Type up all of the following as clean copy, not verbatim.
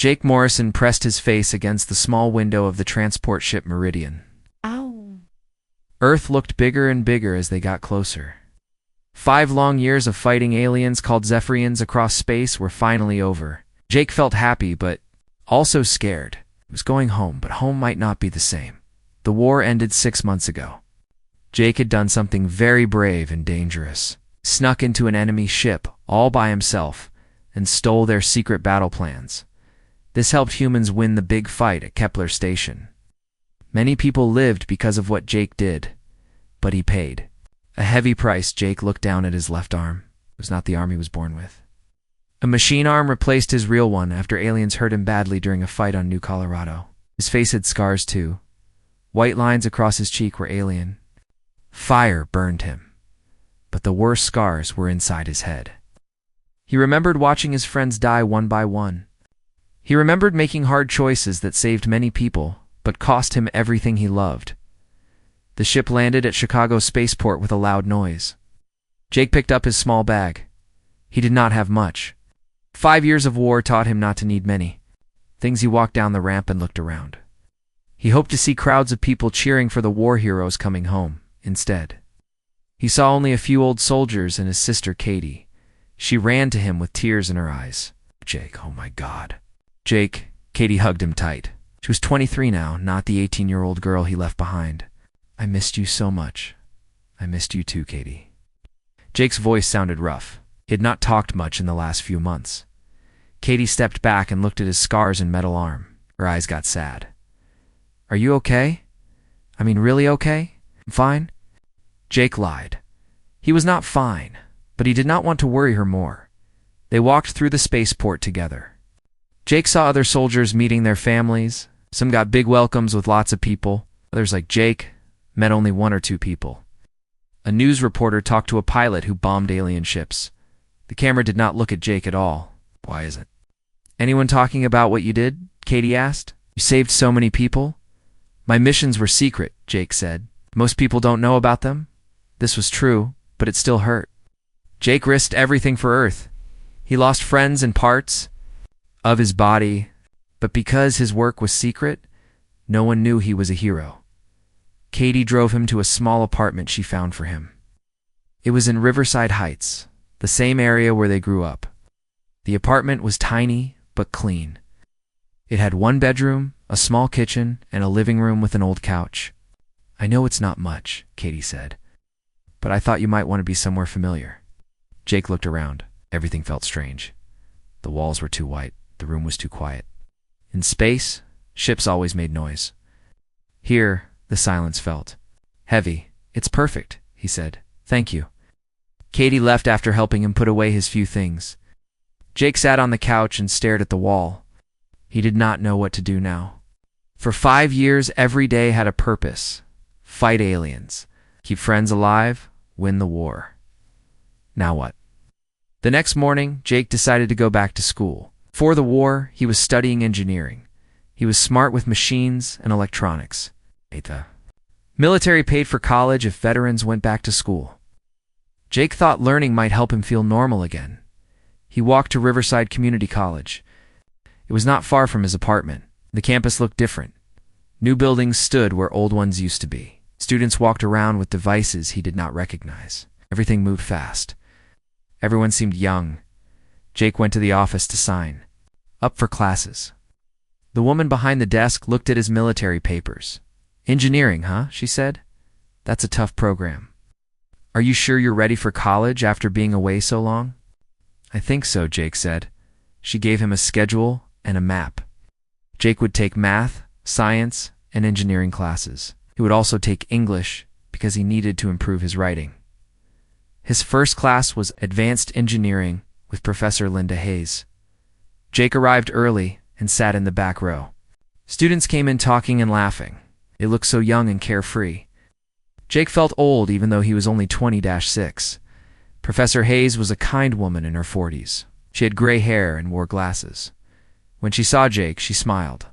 Jake Morrison pressed his face against the small window of the transport ship Meridian. Ow. Earth looked bigger and bigger as they got closer. 5 long years of fighting aliens called Zephyrians across space were finally over. Jake felt happy, but also scared. He was going home, but home might not be the same. The war ended 6 months ago. Jake had done something very brave and dangerous. Snuck into an enemy ship all by himself and stole their secret battle plans. This helped humans win the big fight at Kepler Station. Many people lived because of what Jake did, but he paid a heavy price. Jake looked down at his left arm. It was not the arm he was born with. A machine arm replaced his real one after aliens hurt him badly during a fight on New Colorado. His face had scars too. White lines across his cheek were alien. Fire burned him, but the worst scars were inside his head. He remembered watching his friends die one by one. He remembered making hard choices that saved many people, but cost him everything he loved. The ship landed at Chicago spaceport with a loud noise. Jake picked up his small bag. He did not have much. 5 years of war taught him not to need many things. He walked down the ramp and looked around. He hoped to see crowds of people cheering for the war heroes coming home. Instead, he saw only a few old soldiers and his sister Katie. She ran to him with tears in her eyes. Jake, oh my God. Jake, Katie hugged him tight. She was 23 now, not the 18-year-old girl he left behind. I missed you so much. I missed you too, Katie. Jake's voice sounded rough. He had not talked much in the last few months. Katie stepped back and looked at his scars and metal arm. Her eyes got sad. Are you okay? I mean, really okay? Fine? Jake lied. He was not fine, but he did not want to worry her more. They walked through the spaceport together. Jake saw other soldiers meeting their families. Some got big welcomes with lots of people. Others, like Jake, met only 1 or 2 people. A news reporter talked to a pilot who bombed alien ships. The camera did not look at Jake at all. Why isn't anyone talking about what you did? Katie asked. You saved so many people. My missions were secret, Jake said. Most people don't know about them. This was true, but it still hurt. Jake risked everything for Earth. He lost friends and parts of his body, but because his work was secret, no one knew he was a hero. Katie drove him to a small apartment she found for him. It was in Riverside Heights, the same area where they grew up. The apartment was tiny but clean. It had 1 bedroom, a small kitchen, and a living room with an old couch. I know it's not much, Katie said, but I thought you might want to be somewhere familiar. Jake looked around. Everything felt strange. The walls were too white. The room was too quiet. In space, ships always made noise. Here, the silence felt heavy. It's perfect, he said. Thank you. Katie left after helping him put away his few things. Jake sat on the couch and stared at the wall. He did not know what to do now. For 5 years, every day had a purpose. Fight aliens, keep friends alive, win the war. Now what? The next morning, Jake decided to go back to school. For the war, he was studying engineering. He was smart with machines and electronics. The military paid for college if veterans went back to school. Jake thought learning might help him feel normal again. He walked to Riverside Community College. It was not far from his apartment. The campus looked different. New buildings stood where old ones used to be. Students walked around with devices he did not recognize. Everything moved fast. Everyone seemed young. Jake went to the office to sign up for classes. The woman behind the desk looked at his military papers. Engineering, huh? She said. That's a tough program. Are you sure you're ready for college after being away so long? I think so, Jake said. She gave him a schedule and a map. Jake would take math, science, and engineering classes. He would also take English because he needed to improve his writing. His first class was Advanced Engineering with Professor Linda Hayes. Jake arrived early and sat in the back row. Students came in talking and laughing. They looked so young and carefree. Jake felt old even though he was only 20-6. Professor Hayes was a kind woman in her 40s. She had gray hair and wore glasses. When she saw Jake, she smiled.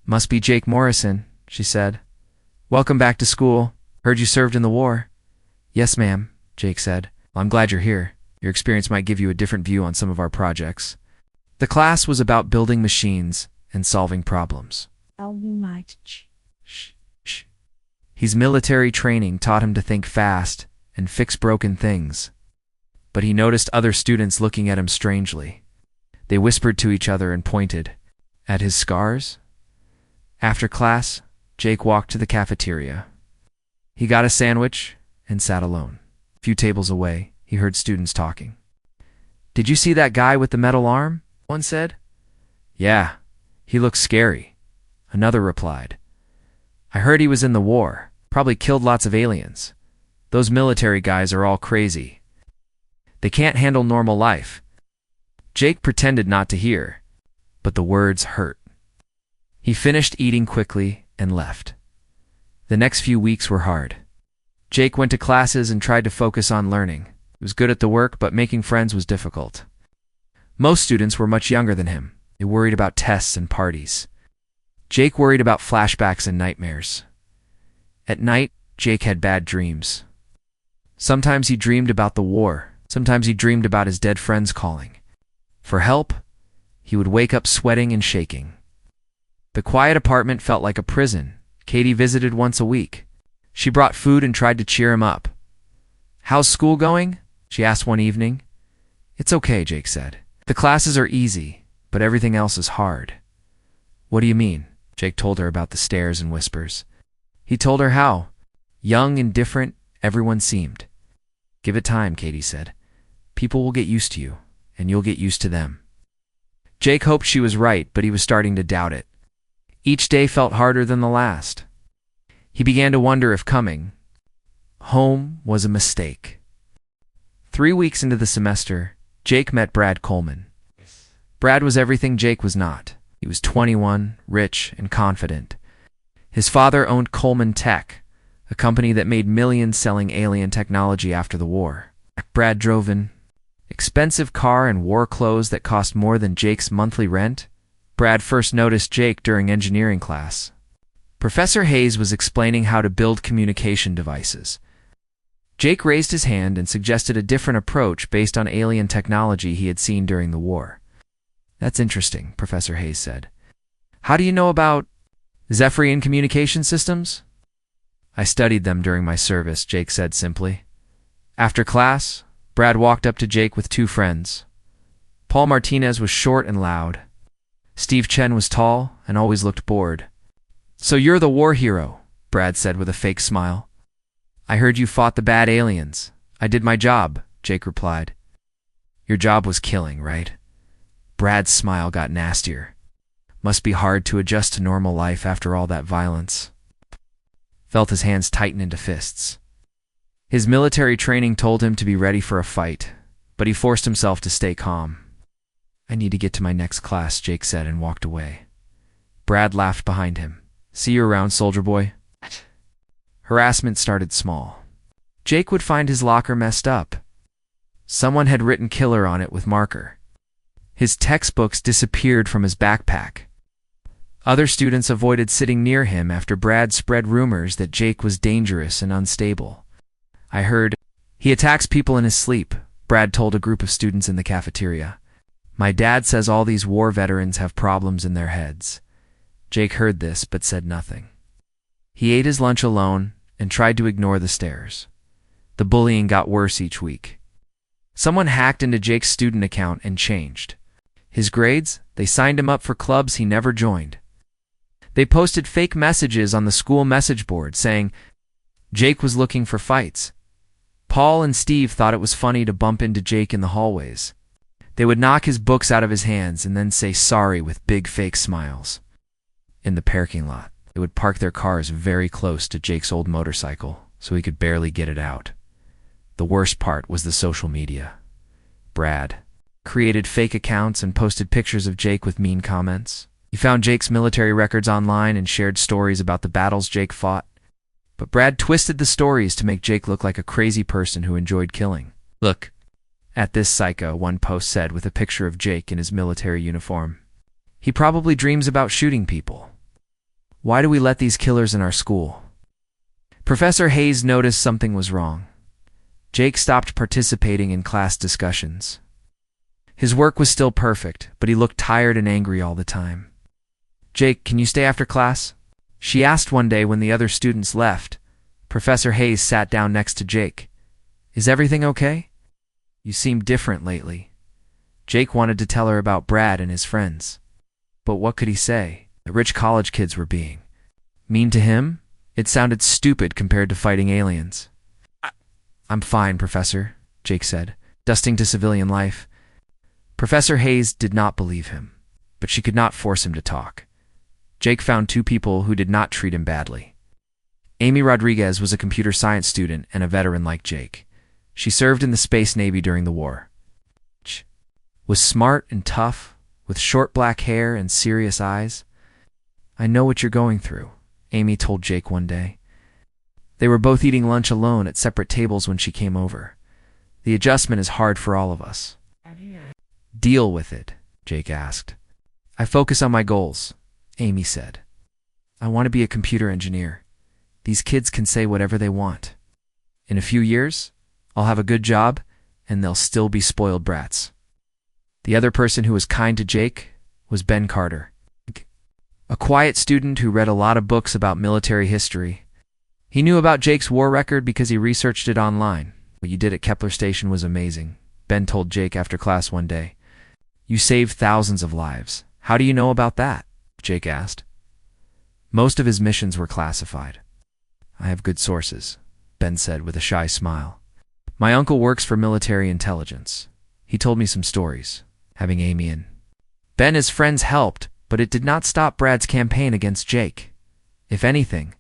Must be Jake Morrison, she said. Welcome back to school. Heard you served in the war. Yes, ma'am, Jake said. Well, I'm glad you're here. Your experience might give you a different view on some of our projects. The class was about building machines and solving problems. His military training taught him to think fast and fix broken things. But he noticed other students looking at him strangely. They whispered to each other and pointed at his scars. After class, Jake walked to the cafeteria. He got a sandwich and sat alone. A few tables away, he heard students talking. "Did you see that guy with the metal arm?" one said. "Yeah, he looks scary," another replied. "I heard he was in the war, probably killed lots of aliens. Those military guys are all crazy. They can't handle normal life." Jake pretended not to hear, but the words hurt. He finished eating quickly and left. The next few weeks were hard. Jake went to classes and tried to focus on learning. He was good at the work, but making friends was difficult. Most students were much younger than him. They worried about tests and parties. Jake worried about flashbacks and nightmares. At night, Jake had bad dreams. Sometimes he dreamed about the war. Sometimes he dreamed about his dead friends calling. For help, he would wake up sweating and shaking. The quiet apartment felt like a prison. Katie visited once a week. She brought food and tried to cheer him up. "How's school going?" she asked one evening. "It's okay," Jake said. "The classes are easy, but everything else is hard." "What do you mean?" Jake told her about the stares and whispers. He told her how young and different everyone seemed. "Give it time," Katie said. "People will get used to you, and you'll get used to them." Jake hoped she was right, but he was starting to doubt it. Each day felt harder than the last. He began to wonder if coming home was a mistake. 3 weeks into the semester, Jake met Brad Coleman. Brad was everything Jake was not. He was 21, rich, and confident. His father owned Coleman Tech, a company that made millions selling alien technology after the war. Brad drove an expensive car and wore clothes that cost more than Jake's monthly rent. Brad first noticed Jake during engineering class. Professor Hayes was explaining how to build communication devices. Jake raised his hand and suggested a different approach based on alien technology he had seen during the war. "That's interesting," Professor Hayes said. "How do you know about Zephyrian communication systems?" "I studied them during my service," Jake said simply. After class, Brad walked up to Jake with 2 friends. Paul Martinez was short and loud. Steve Chen was tall and always looked bored. "So you're the war hero," Brad said with a fake smile. "I heard you fought the bad aliens." "I did my job," Jake replied. "Your job was killing, right?" Brad's smile got nastier. "Must be hard to adjust to normal life after all that violence." Felt his hands tighten into fists. His military training told him to be ready for a fight, but he forced himself to stay calm. "I need to get to my next class," Jake said and walked away. Brad laughed behind him. "See you around, soldier boy." Harassment started small. Jake would find his locker messed up. Someone had written killer on it with marker. His textbooks disappeared from his backpack. Other students avoided sitting near him after Brad spread rumors that Jake was dangerous and unstable. "I heard he attacks people in his sleep," Brad told a group of students in the cafeteria. "My dad says all these war veterans have problems in their heads." Jake heard this but said nothing. He ate his lunch alone and tried to ignore the stares. The bullying got worse each week. Someone hacked into Jake's student account and changed his grades. They signed him up for clubs he never joined. They posted fake messages on the school message board saying Jake was looking for fights. Paul and Steve thought it was funny to bump into Jake in the hallways. They would knock his books out of his hands and then say sorry with big fake smiles. In the parking lot, they would park their cars very close to Jake's old motorcycle so he could barely get it out. The worst part was the social media. Brad created fake accounts and posted pictures of Jake with mean comments. He found Jake's military records online and shared stories about the battles Jake fought. But Brad twisted the stories to make Jake look like a crazy person who enjoyed killing. "Look at this psycho," one post said with a picture of Jake in his military uniform. "He probably dreams about shooting people. Why do we let these killers in our school?" Professor Hayes noticed something was wrong. Jake stopped participating in class discussions. His work was still perfect, but he looked tired and angry all the time. "Jake, can you stay after class?" she asked one day when the other students left. Professor Hayes sat down next to Jake. "Is everything okay? You seem different lately." Jake wanted to tell her about Brad and his friends. But what could he say? The rich college kids were being mean to him? It sounded stupid compared to fighting aliens. "I'm fine, Professor," Jake said, dusting to civilian life. Professor Hayes did not believe him, but she could not force him to talk. Jake found two people who did not treat him badly. Amy Rodriguez was a computer science student and a veteran like Jake. She served in the Space Navy during the war. She was smart and tough, with short black hair and serious eyes. "I know what you're going through," Amy told Jake one day. They were both eating lunch alone at separate tables when she came over. "The adjustment is hard for all of us." "Deal with it," Jake asked. "I focus on my goals," Amy said. "I want to be a computer engineer. These kids can say whatever they want. In a few years, I'll have a good job, and they'll still be spoiled brats." The other person who was kind to Jake was Ben Carter, a quiet student who read a lot of books about military history. He knew about Jake's war record because he researched it online. "What you did at Kepler Station was amazing," Ben told Jake after class one day. "You saved thousands of lives. How do you know about that?" Jake asked. Most of his missions were classified. "I have good sources," Ben said with a shy smile. "My uncle works for military intelligence. He told me some stories." Having Amy in Ben and his friends helped, but it did not stop Brad's campaign against Jake. If anything,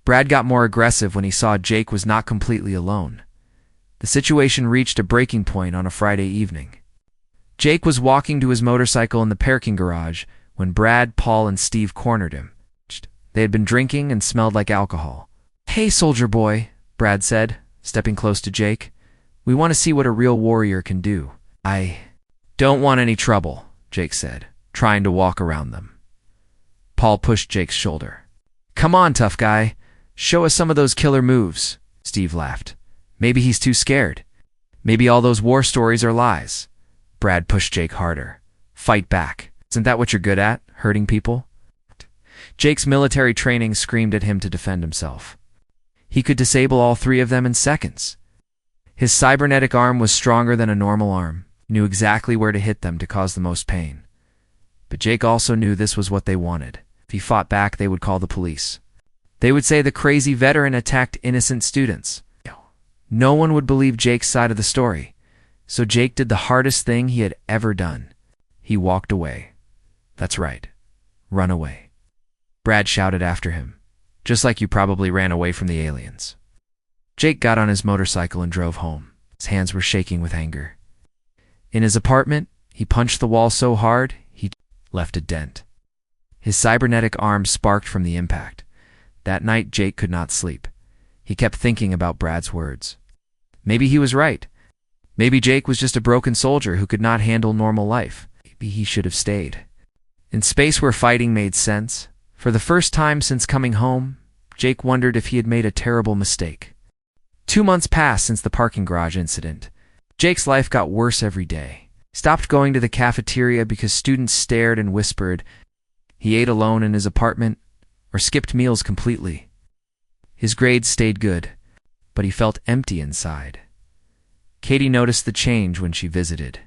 Brad got more aggressive when he saw Jake was not completely alone. The situation reached a breaking point on a Friday evening. Jake was walking to his motorcycle in the parking garage when Brad, Paul, and Steve cornered him. They had been drinking and smelled like alcohol. "Hey, soldier boy," Brad said, stepping close to Jake. "We want to see what a real warrior can do." "I don't want any trouble," Jake said, trying to walk around them. Paul pushed Jake's shoulder. "Come on, tough guy. Show us some of those killer moves," Steve laughed. "Maybe he's too scared. Maybe all those war stories are lies." Brad pushed Jake harder. "Fight back. Isn't that what you're good at, hurting people?" Jake's military training screamed at him to defend himself. He could disable all three of them in seconds. His cybernetic arm was stronger than a normal arm, knew exactly where to hit them to cause the most pain. But Jake also knew this was what they wanted. If he fought back, they would call the police. They would say the crazy veteran attacked innocent students. No one would believe Jake's side of the story. So Jake did the hardest thing he had ever done. He walked away. That's right. Run away. Brad shouted after him. "Just like you probably ran away from the aliens." Jake got on his motorcycle and drove home. His hands were shaking with anger. In his apartment, he punched the wall so hard, he left a dent. His cybernetic arm sparked from the impact. That night, Jake could not sleep. He kept thinking about Brad's words. Maybe he was right. Maybe Jake was just a broken soldier who could not handle normal life. Maybe he should have stayed. In space where fighting made sense, for the first time since coming home, Jake wondered if he had made a terrible mistake. 2 months passed since the parking garage incident. Jake's life got worse every day. He stopped going to the cafeteria because students stared and whispered. He ate alone in his apartment or skipped meals completely. His grades stayed good, but he felt empty inside. Katie noticed the change when she visited.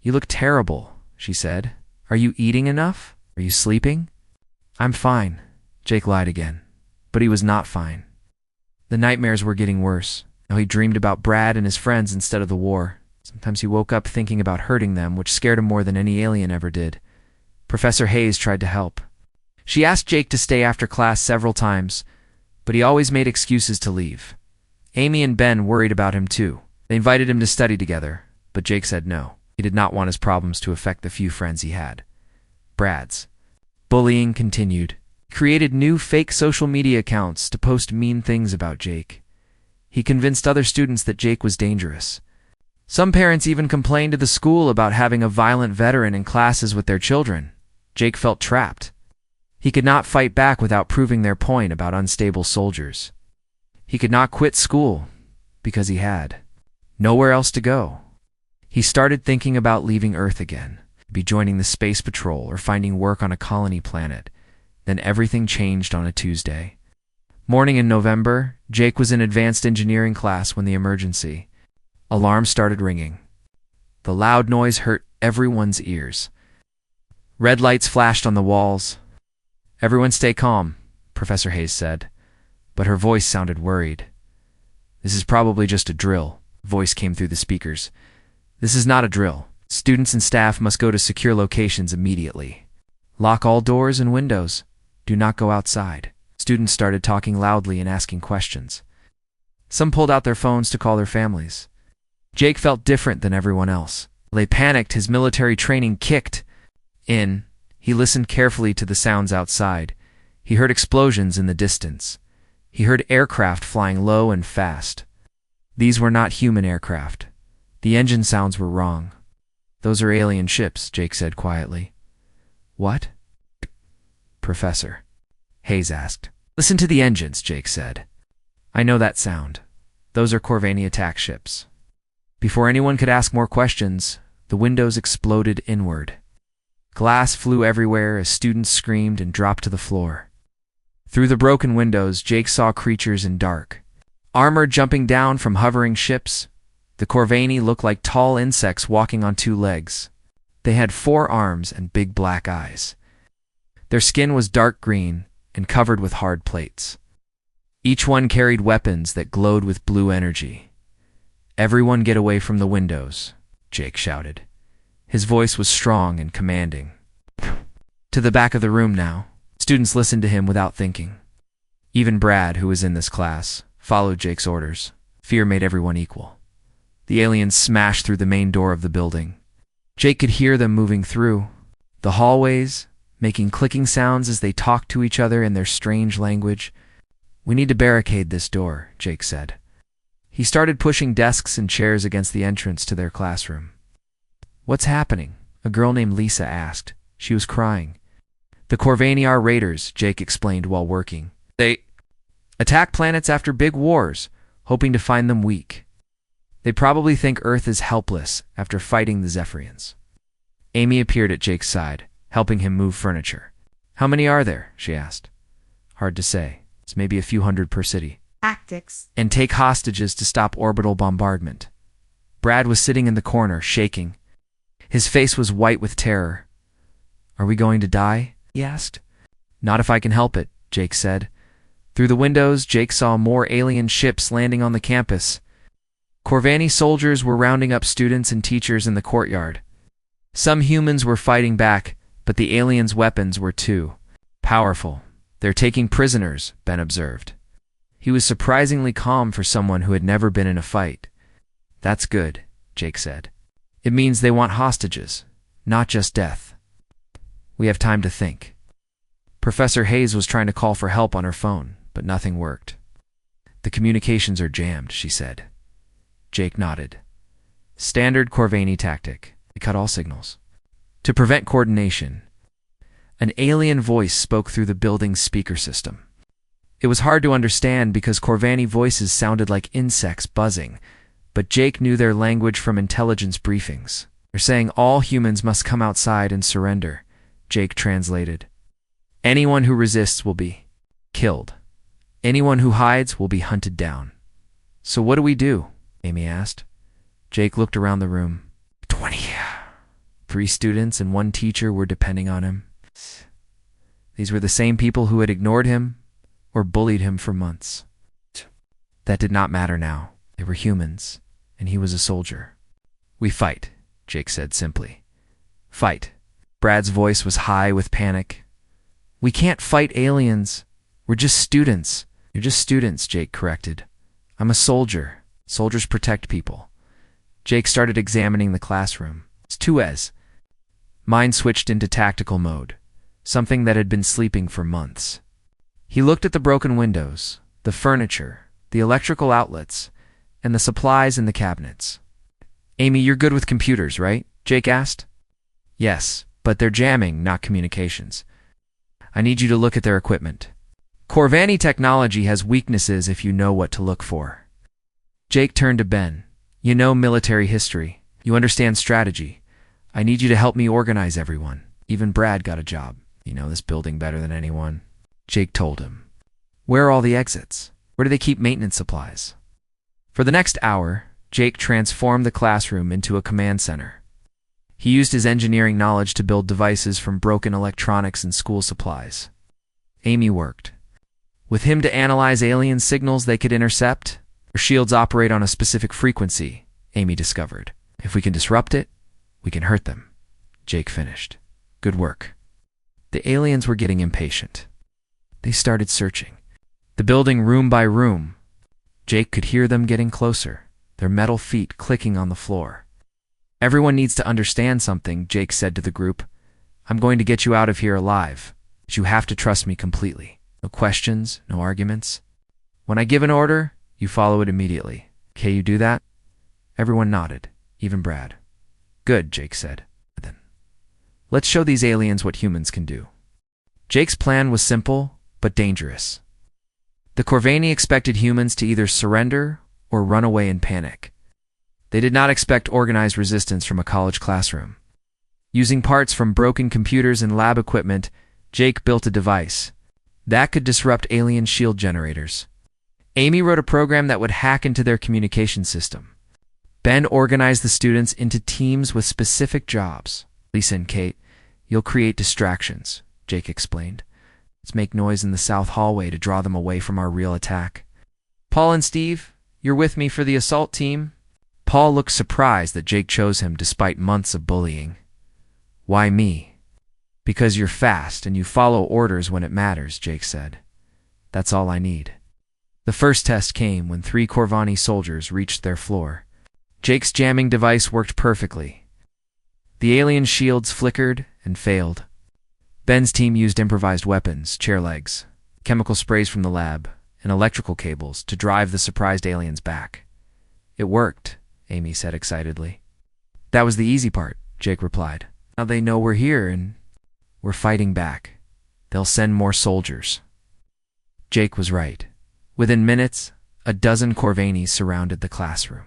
"You look terrible," she said. "Are you eating enough? Are you sleeping?" "I'm fine," Jake lied again. But he was not fine. The nightmares were getting worse. Now he dreamed about Brad and his friends instead of the war. Sometimes he woke up thinking about hurting them, which scared him more than any alien ever did. Professor Hayes tried to help. She asked Jake to stay after class several times, but he always made excuses to leave. Amy and Ben worried about him too. They invited him to study together, but Jake said no. He did not want his problems to affect the few friends he had. Brad's bullying continued. He created new fake social media accounts to post mean things about Jake. He convinced other students that Jake was dangerous. Some parents even complained to the school about having a violent veteran in classes with their children. Jake felt trapped. He could not fight back without proving their point about unstable soldiers. He could not quit school because he had nowhere else to go. He started thinking about leaving Earth again, be joining the space patrol or finding work on a colony planet. Then everything changed on a Tuesday. Morning in November, Jake was in advanced engineering class when the emergency alarm started ringing. The loud noise hurt everyone's ears. Red lights flashed on the walls. "Everyone stay calm," Professor Hayes said, but her voice sounded worried. "This is probably just a drill," a voice came through the speakers. "This is not a drill. Students and staff must go to secure locations immediately. Lock all doors and windows. Do not go outside." Students started talking loudly and asking questions. Some pulled out their phones to call their families. Jake felt different than everyone else. They panicked, his military training kicked in. He listened carefully to the sounds outside. He heard explosions in the distance. He heard aircraft flying low and fast. These were not human aircraft. The engine sounds were wrong. "Those are alien ships," Jake said quietly. "What?" Professor Hayes asked. "Listen to the engines," Jake said. "I know that sound. Those are Corvani attack ships." Before anyone could ask more questions, the windows exploded inward. Glass flew everywhere as students screamed and dropped to the floor. Through the broken windows, Jake saw creatures in dark armor jumping down from hovering ships. The Corvani looked like tall insects walking on two legs. They had 4 arms and big black eyes. Their skin was dark green and covered with hard plates. Each one carried weapons that glowed with blue energy. "Everyone get away from the windows," Jake shouted. His voice was strong and commanding. "To the back of the room now." Students listened to him without thinking. Even Brad, who was in this class, followed Jake's orders. Fear made everyone equal. The aliens smashed through the main door of the building. Jake could hear them moving through the hallways, making clicking sounds as they talked to each other in their strange language. "We need to barricade this door," Jake said. He started pushing desks and chairs against the entrance to their classroom. "What's happening?" a girl named Lisa asked. She was crying. "The Corvani are raiders," Jake explained while working. "They attack planets after big wars, hoping to find them weak. They probably think Earth is helpless after fighting the Zephyrians." Amy appeared at Jake's side, helping him move furniture. "How many are there?" she asked. "Hard to say. It's maybe a few hundred per city." Tactics. "And take hostages to stop orbital bombardment." Brad was sitting in the corner, shaking. His face was white with terror. "Are we going to die?" he asked. "Not if I can help it," Jake said. Through the windows, Jake saw more alien ships landing on the campus. Corvani soldiers were rounding up students and teachers in the courtyard. Some humans were fighting back, but the aliens' weapons were too powerful. "They're taking prisoners," Ben observed. He was surprisingly calm for someone who had never been in a fight. "That's good," Jake said. "It means they want hostages, not just death. We have time to think." Professor Hayes was trying to call for help on her phone, but nothing worked. "The communications are jammed," she said. Jake nodded. "Standard Corvani tactic. They cut all signals." To prevent coordination, an alien voice spoke through the building's speaker system. It was hard to understand because Corvani voices sounded like insects buzzing, but Jake knew their language from intelligence briefings. "They're saying all humans must come outside and surrender," Jake translated. "Anyone who resists will be killed. Anyone who hides will be hunted down." "So what do we do?" Amy asked. Jake looked around the room. 3 students and 1 teacher were depending on him. These were the same people who had ignored him or bullied him for months. That did not matter now. They were humans, and he was a soldier. "We fight," Jake said simply. "Fight." Brad's voice was high with panic. "We can't fight aliens. We're just students." "You're just students," Jake corrected. "I'm a soldier. Soldiers protect people." Jake started examining the classroom. It's 2S. Mine switched into tactical mode, something that had been sleeping for months. He looked at the broken windows, the furniture, the electrical outlets, and the supplies in the cabinets. "Amy, you're good with computers, right?" Jake asked. "Yes, but they're jamming, not communications. I need you to look at their equipment. Corvani technology has weaknesses if you know what to look for." Jake turned to Ben. "You know military history. You understand strategy. I need you to help me organize everyone. Even Brad got a job. You know this building better than anyone. Jake told him. Where are all the exits? Where do they keep maintenance supplies? For the next hour, Jake transformed the classroom into a command center. He used his engineering knowledge to build devices from broken electronics and school supplies. Amy worked with him to analyze alien signals they could intercept. Their shields operate on a specific frequency, Amy discovered. If we can disrupt it, we can hurt them. Jake finished. Good work. The aliens were getting impatient. They started searching the building room by room. Jake could hear them getting closer, their metal feet clicking on the floor. Everyone needs to understand something, Jake said to the group. I'm going to get you out of here alive, but you have to trust me completely. No questions, no arguments. When I give an order, you follow it immediately. Okay, you do that? Everyone nodded, even Brad. Good, Jake said. Then, let's show these aliens what humans can do. Jake's plan was simple, but dangerous. The Corvani expected humans to either surrender or run away in panic. They did not expect organized resistance from a college classroom. Using parts from broken computers and lab equipment, Jake built a device that could disrupt alien shield generators. Amy wrote a program that would hack into their communication system. Ben organized the students into teams with specific jobs. Lisa and Kate, you'll create distractions, Jake explained. Let's make noise in the south hallway to draw them away from our real attack. Paul and Steve, you're with me for the assault team. Paul looked surprised that Jake chose him despite months of bullying. Why me? Because you're fast and you follow orders when it matters, Jake said. That's all I need. The first test came when 3 Corvani soldiers reached their floor. Jake's jamming device worked perfectly. The alien shields flickered and failed. Ben's team used improvised weapons, chair legs, chemical sprays from the lab, and electrical cables to drive the surprised aliens back. It worked, Amy said excitedly. That was the easy part, Jake replied. Now they know we're here and we're fighting back. They'll send more soldiers. Jake was right. Within minutes, a dozen Corvanis surrounded the classroom.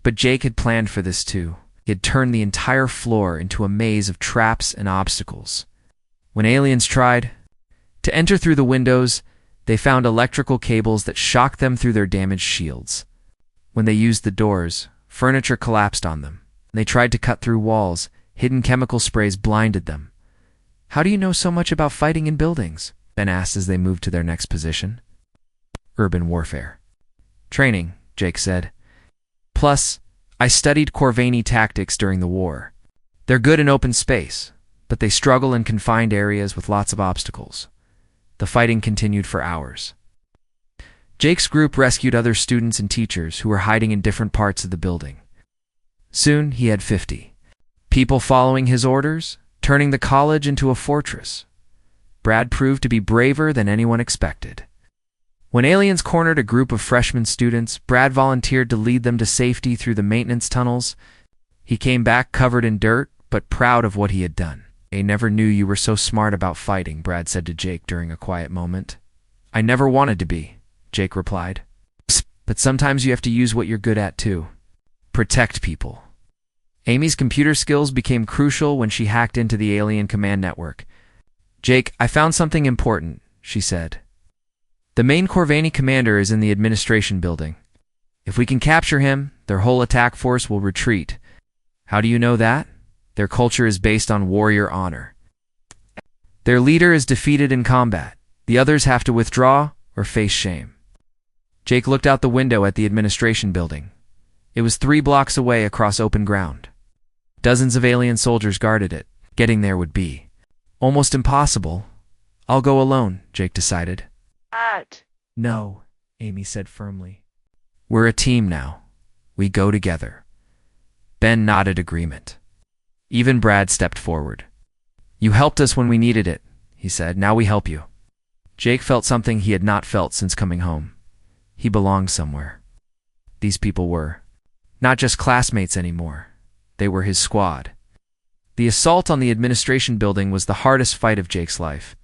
But Jake had planned for this too. He had turned the entire floor into a maze of traps and obstacles. When aliens tried to enter through the windows, they found electrical cables that shocked them through their damaged shields. When they used the doors, furniture collapsed on them. When they tried to cut through walls, hidden chemical sprays blinded them. How do you know so much about fighting in buildings? Ben asked as they moved to their next position. Urban warfare. Training, Jake said. Plus, I studied Corvani tactics during the war. They're good in open space, but they struggle in confined areas with lots of obstacles. The fighting continued for hours. Jake's group rescued other students and teachers who were hiding in different parts of the building. Soon he had 50 people following his orders, turning the college into a fortress. Brad proved to be braver than anyone expected. When aliens cornered a group of freshman students, Brad volunteered to lead them to safety through the maintenance tunnels. He came back covered in dirt, but proud of what he had done. I never knew you were so smart about fighting, Brad said to Jake during a quiet moment. I never wanted to be, Jake replied. But sometimes you have to use what you're good at too. Protect people. Amy's computer skills became crucial when she hacked into the alien command network. Jake, I found something important, she said. The main Corvani commander is in the administration building. If we can capture him, their whole attack force will retreat. How do you know that? Their culture is based on warrior honor. Their leader is defeated in combat. The others have to withdraw or face shame. Jake looked out the window at the administration building. It was 3 blocks away across open ground. Dozens of alien soldiers guarded it. Getting there would be almost impossible. I'll go alone, Jake decided. No, Amy said firmly. We're a team now. We go together. Ben nodded agreement. Even Brad stepped forward. You helped us when we needed it, he said. Now we help you. Jake felt something he had not felt since coming home. He belonged somewhere. These people were not just classmates anymore. They were his squad. The assault on the administration building was the hardest fight of Jake's life.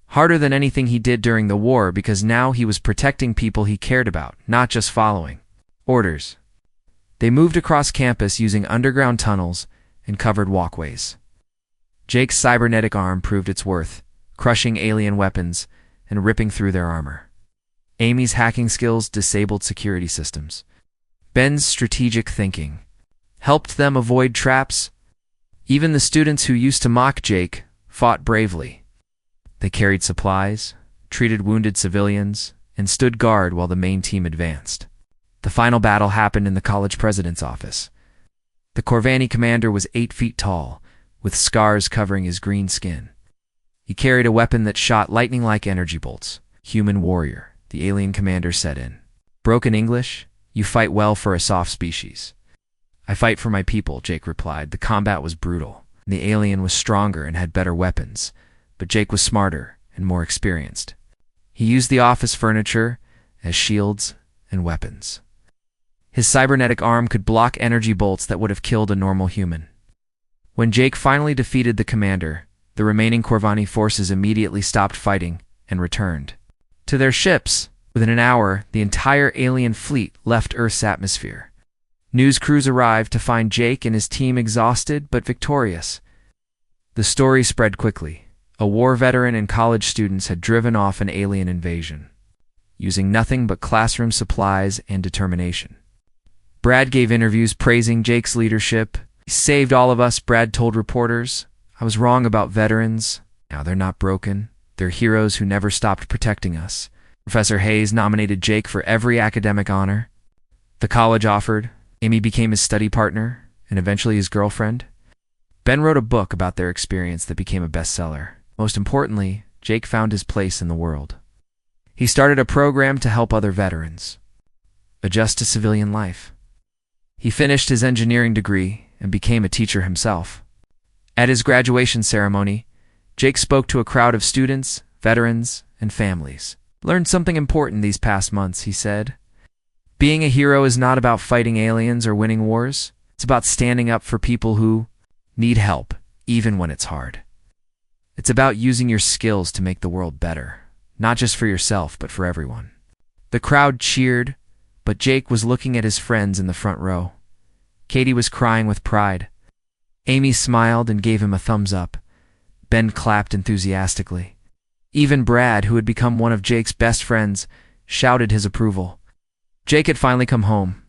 Harder than anything he did during the war, because now he was protecting people he cared about, not just following orders. They moved across campus using underground tunnels and covered walkways. Jake's cybernetic arm proved its worth, crushing alien weapons and ripping through their armor. Amy's hacking skills disabled security systems. Ben's strategic thinking helped them avoid traps. Even the students who used to mock Jake fought bravely. They carried supplies, treated wounded civilians, and stood guard while the main team advanced. The final battle happened in the college president's office. The Corvani commander was 8 feet tall, with scars covering his green skin. He carried a weapon that shot lightning-like energy bolts. Human warrior, the alien commander said in broken English, "You fight well for a soft species." "I fight for my people," Jake replied. The combat was brutal. The alien was stronger and had better weapons, but Jake was smarter and more experienced. He used the office furniture as shields and weapons. His cybernetic arm could block energy bolts that would have killed a normal human. When Jake finally defeated the commander, the remaining Corvani forces immediately stopped fighting and returned to their ships. Within an hour, the entire alien fleet left Earth's atmosphere. News crews arrived to find Jake and his team exhausted but victorious. The story spread quickly. A war veteran and college students had driven off an alien invasion, using nothing but classroom supplies and determination. Brad gave interviews praising Jake's leadership. "He saved all of us," Brad told reporters. "I was wrong about veterans. Now they're not broken. They're heroes who never stopped protecting us." Professor Hayes nominated Jake for every academic honor the college offered. Amy became his study partner and eventually his girlfriend. Ben wrote a book about their experience that became a bestseller. Most importantly, Jake found his place in the world. He started a program to help other veterans adjust to civilian life. He finished his engineering degree and became a teacher himself. At his graduation ceremony, Jake spoke to a crowd of students, veterans, and families. "Learned something important these past months," he said. "Being a hero is not about fighting aliens or winning wars. It's about standing up for people who need help, even when it's hard. It's about using your skills to make the world better, not just for yourself, but for everyone." The crowd cheered, but Jake was looking at his friends in the front row. Katie was crying with pride. Amy smiled and gave him a thumbs up. Ben clapped enthusiastically. Even Brad, who had become one of Jake's best friends, shouted his approval. Jake had finally come home.